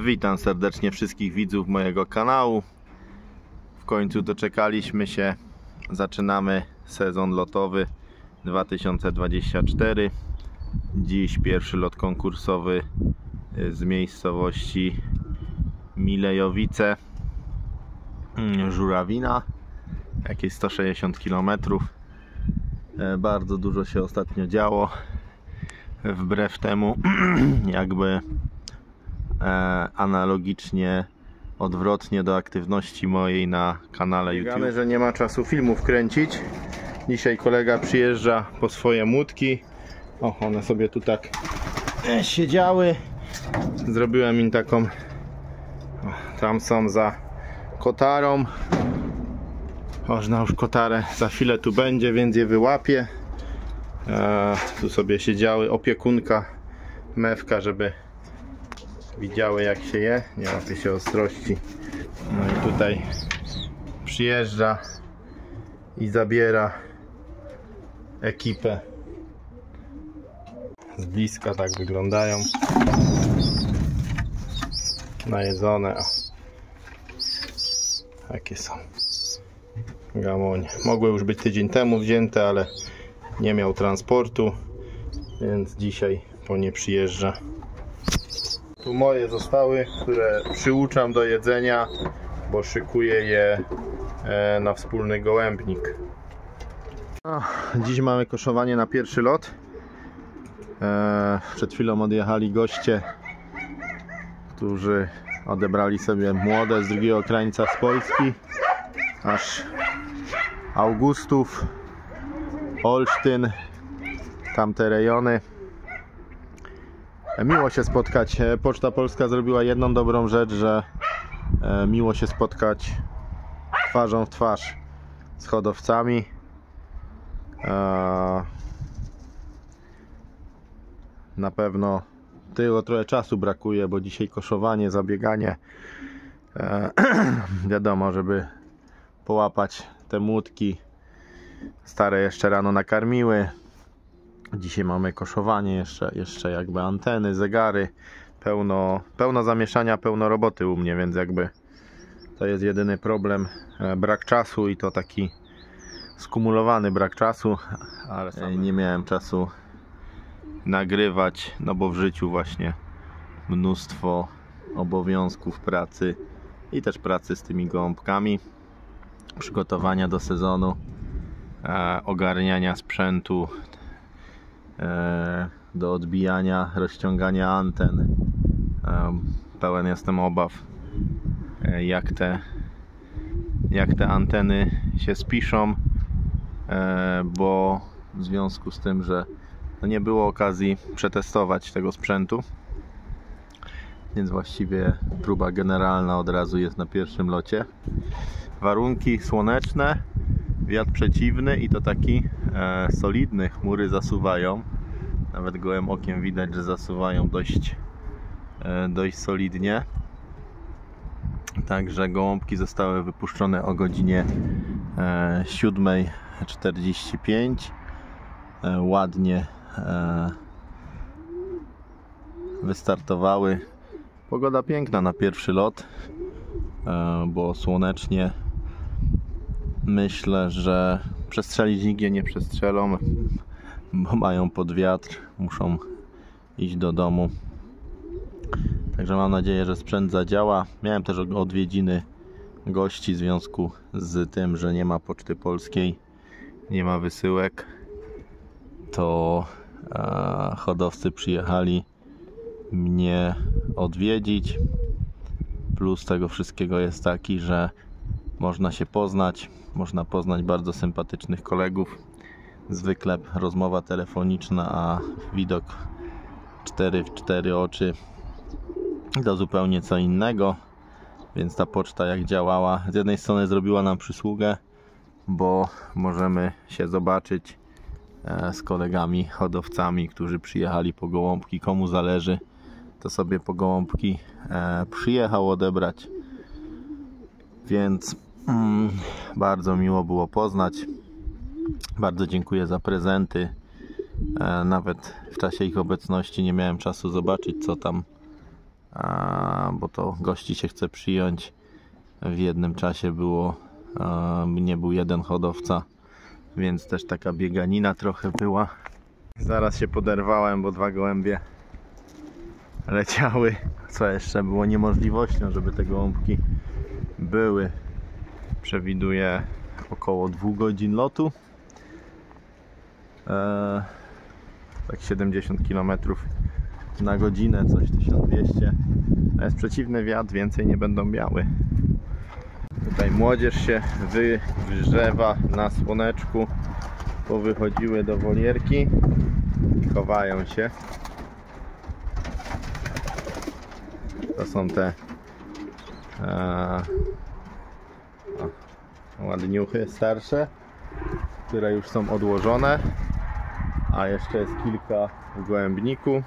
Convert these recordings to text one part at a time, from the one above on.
Witam serdecznie wszystkich widzów mojego kanału. W końcu doczekaliśmy się. Zaczynamy sezon lotowy 2024. Dziś pierwszy lot konkursowy z miejscowości Milejowice, Żurawina, jakieś 160 km. Bardzo dużo się ostatnio działo. Wbrew temu jakby analogicznie, odwrotnie do aktywności mojej na kanale YouTube. Wiemy, że nie ma czasu filmów kręcić. Dzisiaj kolega przyjeżdża po swoje łódki. O, one sobie tu tak siedziały. Zrobiłem im taką, tam są za kotarą. Można już kotarę, za chwilę tu będzie, więc je wyłapię. Tu sobie siedziały, opiekunka, mewka, żeby widziały jak się je, nie łapie się ostrości. No i tutaj przyjeżdża i zabiera ekipę. Z bliska tak wyglądają. Najedzone. Jakie są gamonie. Mogły już być tydzień temu wzięte, ale nie miał transportu, więc dzisiaj po nie przyjeżdża. Tu moje zostały, które przyuczam do jedzenia, bo szykuję je na wspólny gołębnik. Dziś mamy koszowanie na pierwszy lot. Przed chwilą odjechali goście, którzy odebrali sobie młode z drugiego krańca z Polski, aż Augustów, Olsztyn, tamte rejony. Miło się spotkać. Poczta Polska zrobiła jedną dobrą rzecz, że miło się spotkać twarzą w twarz z hodowcami. Na pewno tylko trochę czasu brakuje, bo dzisiaj koszowanie, zabieganie. Wiadomo, żeby połapać te młódki. Stare jeszcze rano nakarmiły. Dzisiaj mamy koszowanie, jeszcze jakby anteny, zegary. Pełno zamieszania, pełno roboty u mnie, więc jakby to jest jedyny problem. Brak czasu i to taki skumulowany brak czasu. Ale nie miałem czasu nagrywać, no bo w życiu właśnie mnóstwo obowiązków, pracy i też pracy z tymi gołąbkami, przygotowania do sezonu, ogarniania sprzętu, do odbijania, rozciągania anten. Pełen jestem obaw, jak te anteny się spiszą, bo w związku z tym, że nie było okazji przetestować tego sprzętu, więc właściwie próba generalna od razu jest na pierwszym locie. Warunki słoneczne, wiatr przeciwny i to taki solidny, chmury zasuwają. Nawet gołym okiem widać, że zasuwają dość solidnie. Także gołąbki zostały wypuszczone o godzinie 7:45. Ładnie wystartowały. Pogoda piękna na pierwszy lot, bo słonecznie. Myślę, że przestrzelić nigdzie nie przestrzelą, bo mają pod wiatr, muszą iść do domu. Także mam nadzieję, że sprzęt zadziała. Miałem też odwiedziny gości w związku z tym, że nie ma Poczty Polskiej, nie ma wysyłek. To hodowcy przyjechali mnie odwiedzić. Plus tego wszystkiego jest taki, że można się poznać, można poznać bardzo sympatycznych kolegów. Zwykle rozmowa telefoniczna, a widok 4 w 4 oczy to zupełnie co innego. Więc ta poczta jak działała, z jednej strony zrobiła nam przysługę, bo możemy się zobaczyć z kolegami hodowcami, którzy przyjechali po gołąbki. Komu zależy, to sobie po gołąbki przyjechał odebrać. Więc bardzo miło było poznać. Bardzo dziękuję za prezenty. Nawet w czasie ich obecności nie miałem czasu zobaczyć, co tam bo bo to gości się chce przyjąć. W jednym czasie nie był jeden hodowca, więc też taka bieganina trochę była. Zaraz się poderwałem, bo 2 gołębie leciały, co jeszcze było niemożliwością, żeby te gołąbki były. Przewiduję około 2 godzin lotu, tak 70 km na godzinę, coś 1200. To jest przeciwny wiatr, więcej nie będą miały. Tutaj młodzież się wygrzewa na słoneczku, powychodziły do wolierki i chowają się. To są te ładniuchy starsze, które już są odłożone, a jeszcze jest kilka w gołębniku.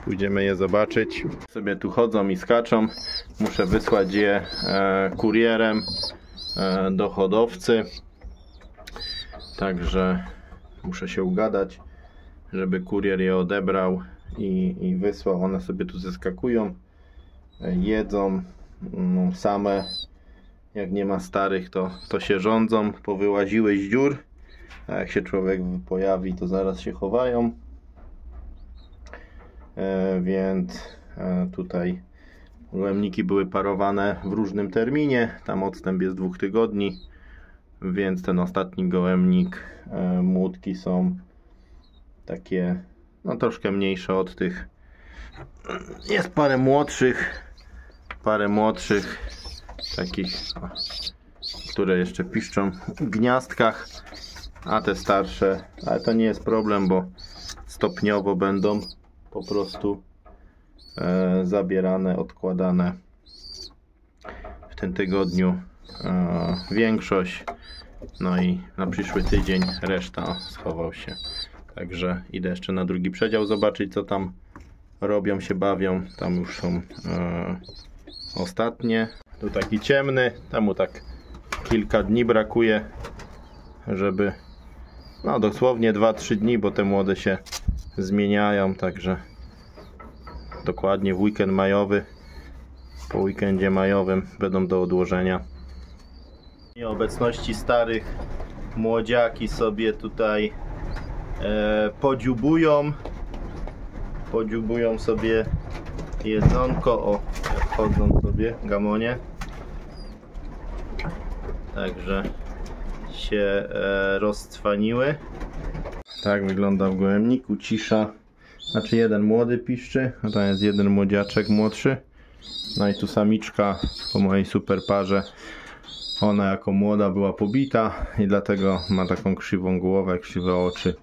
Pójdziemy je zobaczyć. Sobie tu chodzą i skaczą. Muszę wysłać je kurierem do hodowcy. Także muszę się ugadać, żeby kurier je odebrał i wysłał. One sobie tu zeskakują, jedzą same. Jak nie ma starych, to się rządzą. Powyłaziły z dziur. A jak się człowiek pojawi, to zaraz się chowają. Więc tutaj gołębniki były parowane w różnym terminie. Tam odstęp jest 2 tygodni, więc ten ostatni gołębnik, młódki są takie troszkę mniejsze od tych. Jest parę młodszych takich, które jeszcze piszczą w gniazdkach, a te starsze, ale to nie jest problem, bo stopniowo będą po prostu zabierane, odkładane. W tym tygodniu większość, no i na przyszły tydzień reszta schował się. Także idę jeszcze na drugi przedział zobaczyć, co tam robią, się bawią. Tam już są ostatnie. Tu taki ciemny, temu tak kilka dni brakuje, żeby dosłownie 2-3 dni, bo te młode się zmieniają, także dokładnie w weekend majowy, po weekendzie majowym będą do odłożenia. W nieobecności starych młodziaki sobie tutaj podziubują sobie jedzonko, chodzą sobie gamonie, także się rozcwaniły. Tak wygląda w gołębniku, cisza. Znaczy jeden młody piszczy, a tam jest jeden młodziaczek młodszy. No i tu samiczka po mojej super parze. Ona jako młoda była pobita i dlatego ma taką krzywą głowę, krzywe oczy.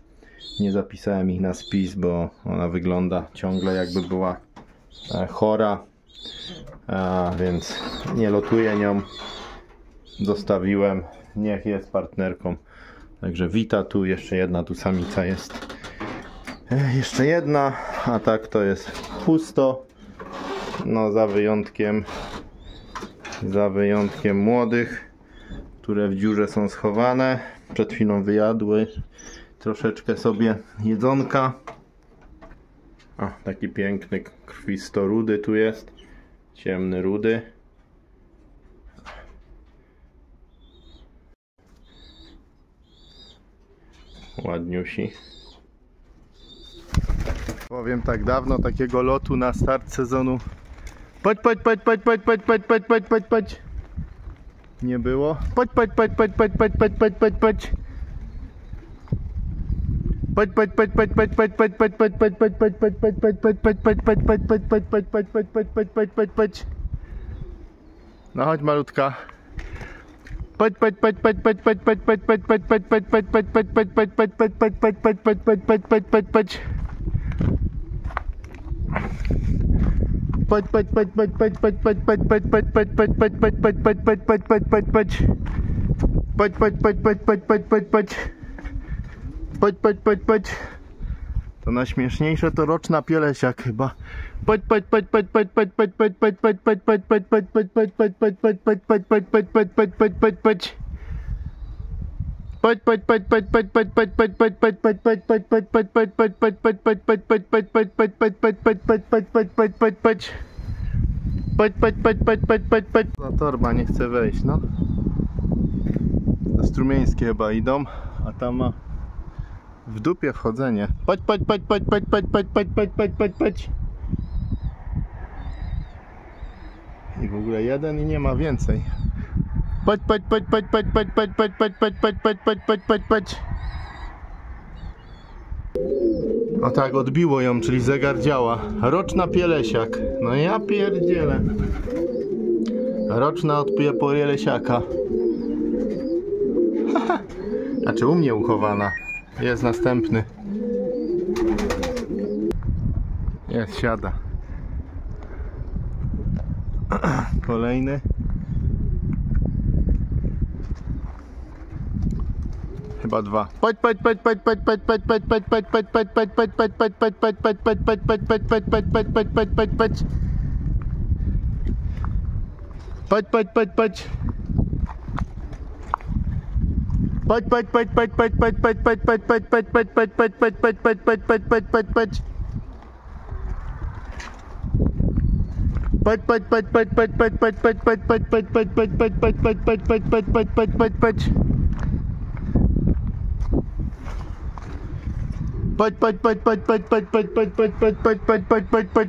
Nie zapisałem ich na spis, bo ona wygląda ciągle jakby była chora, więc nie lotuję nią. Zostawiłem, niech jest partnerką. Także wita tu, jeszcze jedna tu samica jest. Jeszcze jedna, a tak to jest pusto. No za wyjątkiem młodych, które w dziurze są schowane. Przed chwilą wyjadły troszeczkę sobie jedzonka. O, taki piękny krwisto rudy tu jest. Ciemny rudy. Ładniusi. Powiem tak, dawno takiego lotu na start sezonu Chodź. Nie było. Chodź. No chodź malutka. Chodź. To najśmieszniejsze to roczna pielesiak chyba. Paść. Ta torba nie chce wejść, no. Strumieńskie chyba idą, a tam ma w dupie wchodzenie. Paść. I w ogóle jeden i nie ma więcej. Paść. O tak, odbiło ją, czyli zegar działa. Roczna Pielesiak. No ja pierdzielę. Roczna od Pielesiaka. Znaczy u mnie uchowana. Jest następny. Jest, siada. Kolejny. Chyba dwa.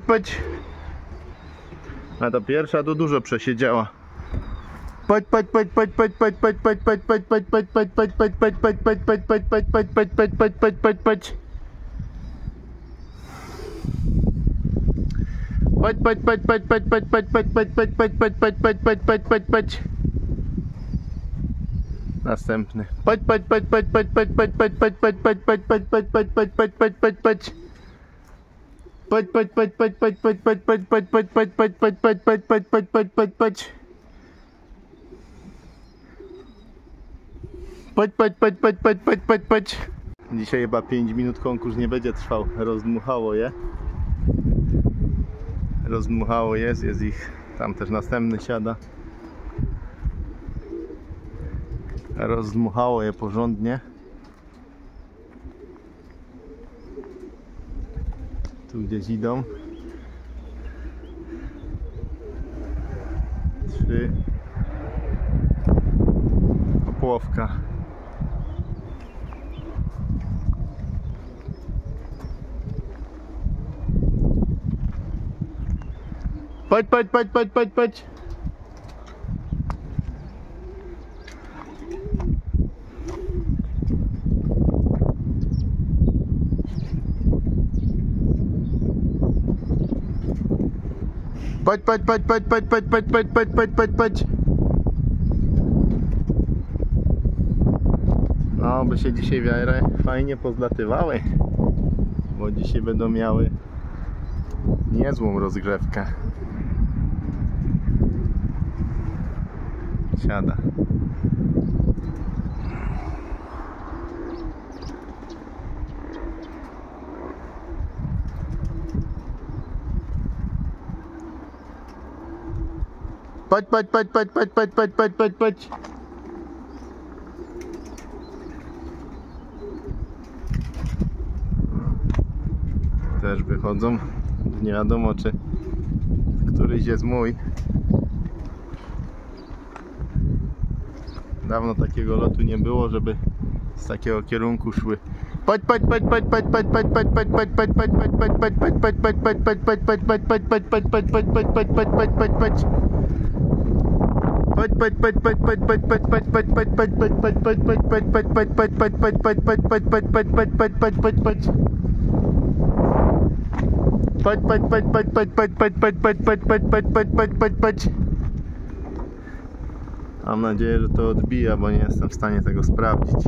Paść. A ta pierwsza to dużo przesiedziała. Paść. Następny. Paść. Dzisiaj chyba 5 minut konkurs nie będzie trwał. Rozdmuchało je. Jest ich. Tam też następny siada. Rozdmuchało je porządnie. Tu gdzieś idą. 3. Opłowka. Paść. No, by się dzisiaj wiarę fajnie pozlatywały, bo dzisiaj będą miały niezłą rozgrzewkę. Siada. Paść. Też wychodzą. Nie wiadomo, czy któryś jest mój. Dawno takiego lotu nie było, żeby z takiego kierunku szły. Paść. Mam nadzieję, że to odbija, bo nie jestem w stanie tego sprawdzić.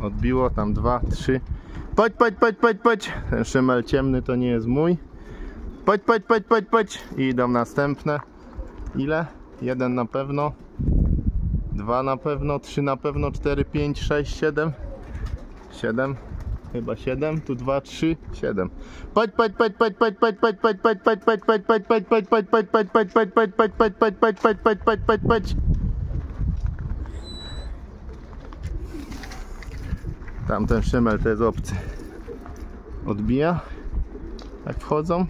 Odbiło tam 2, 3. Podź. Ten szymel ciemny to nie jest mój. Podź. I idą następne. Ile? 1 na pewno. 2 na pewno, 3 na pewno, 4, 5, 6, 7. 7. Chyba 7, tu 2, 3, 7. Podź. Tamten szymel to jest obcy. Odbija. Jak wchodzą.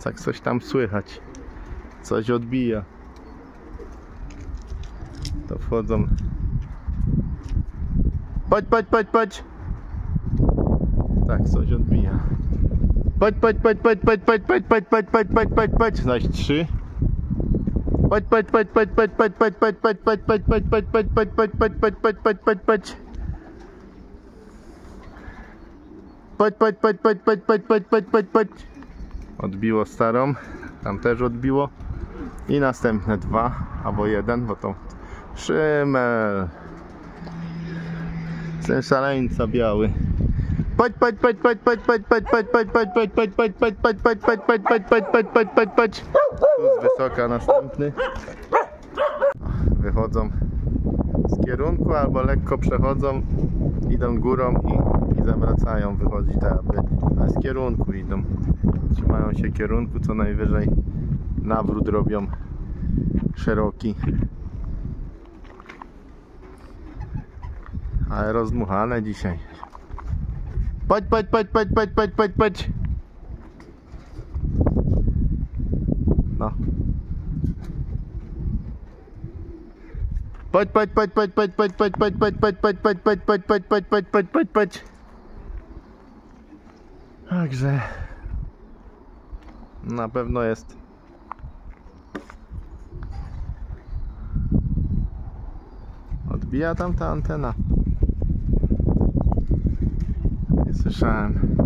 Tak coś tam słychać. Coś odbija. To wchodzą. Podź. Tak, coś odbija. Podź. Zaś 3. Podź. Odbiło starą. Tam też odbiło. I następne 2 albo 1, bo to szymel. Ten szaleńca biały. Podź. Tu z wysoka następny. Wychodzą z kierunku albo lekko przechodzą, idą górą i zawracają, wychodzi tak jakby, a z kierunku idą. Trzymają się kierunku, co najwyżej nawrót robią szeroki. Ale rozdmuchane dzisiaj. Podź. No. Podź. Także na pewno jest odbija tam ta antena. Nie słyszałem.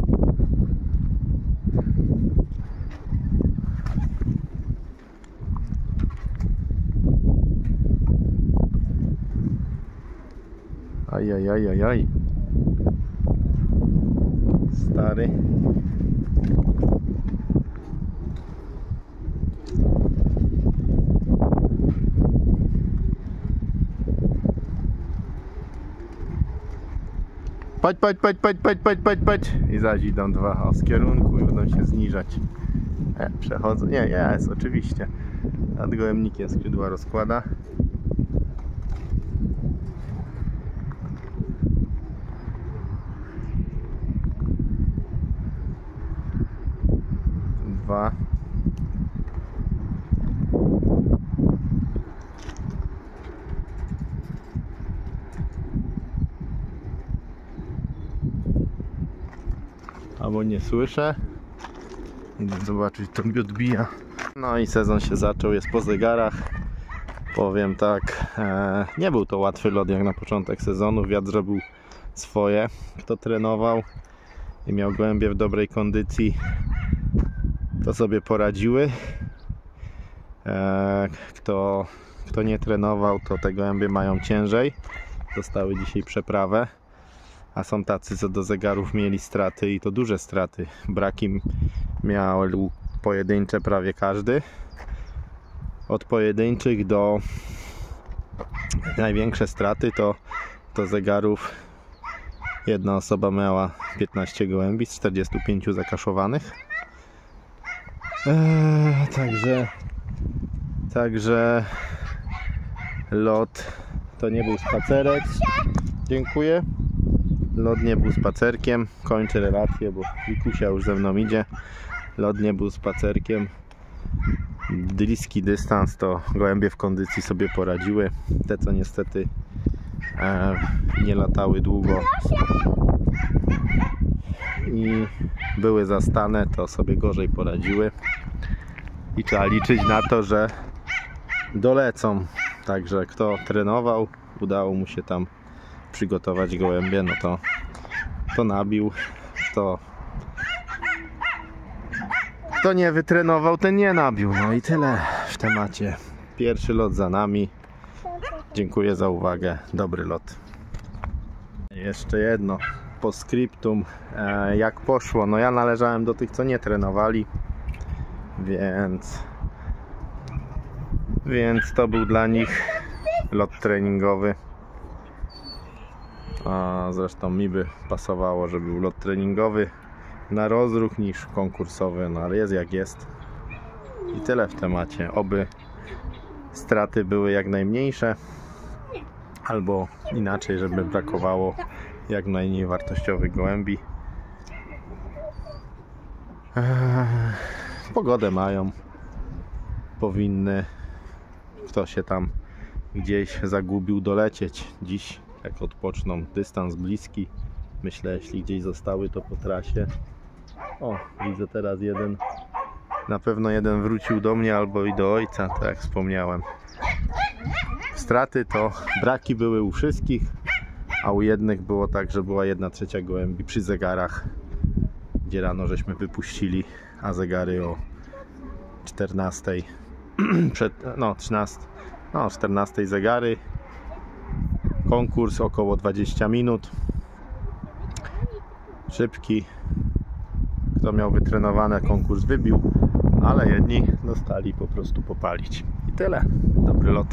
Ajajajajaj. Stary. Podź. I zaś idą 2 z kierunku i będą się zniżać. Przechodzą. Nie, jest oczywiście. Nad gołębnikiem skrzydła rozkłada. Dwa. Albo nie słyszę. Idę zobaczyć, to mi odbija. No i sezon się zaczął, jest po zegarach. Powiem tak, nie był to łatwy lot jak na początek sezonu. Wiatr zrobił swoje. Kto trenował i miał gołębie w dobrej kondycji, to sobie poradziły. Kto nie trenował, to te gołębie mają ciężej. Dostały dzisiaj przeprawę. A są tacy, co do zegarów mieli straty i to duże straty. Braki miał pojedyncze prawie każdy. Od pojedynczych do największe straty to zegarów. Jedna osoba miała 15 gołębi z 45 zakaszowanych. Także lot to nie był spacerek. Dziękuję. Lot nie był spacerkiem. Kończę relację, bo Wikusia już ze mną idzie. Lot nie był spacerkiem. Bliski dystans to gołębie w kondycji sobie poradziły. Te, co niestety nie latały długo i były zastane, to sobie gorzej poradziły. I trzeba liczyć na to, że dolecą. Także kto trenował, udało mu się tam przygotować gołębie, no to nabił. Kto nie wytrenował, ten nie nabił. No i tyle w temacie. Pierwszy lot za nami. Dziękuję za uwagę. Dobry lot. Jeszcze jedno postscriptum, jak poszło. No ja należałem do tych, co nie trenowali, więc to był dla nich lot treningowy. A zresztą mi by pasowało, żeby był lot treningowy na rozruch niż konkursowy, no ale jest jak jest. I tyle w temacie. Oby straty były jak najmniejsze, albo inaczej, żeby brakowało jak najmniej wartościowych gołębi. Pogodę mają, powinny, kto się tam gdzieś zagubił, dolecieć. Dziś jak odpoczną, dystans bliski, myślę, jeśli gdzieś zostały, to po trasie. O, widzę teraz jeden, na pewno jeden wrócił do mnie albo i do ojca, tak jak wspomniałem. Straty to braki były u wszystkich, a u jednych było tak, że była 1/3 gołębi przy zegarach, gdzie rano żeśmy wypuścili, a zegary o 14 14 zegary. Konkurs około 20 minut. Szybki. Kto miał wytrenowane, konkurs wybił, ale jedni dostali po prostu popalić. I tyle. Dobry lot.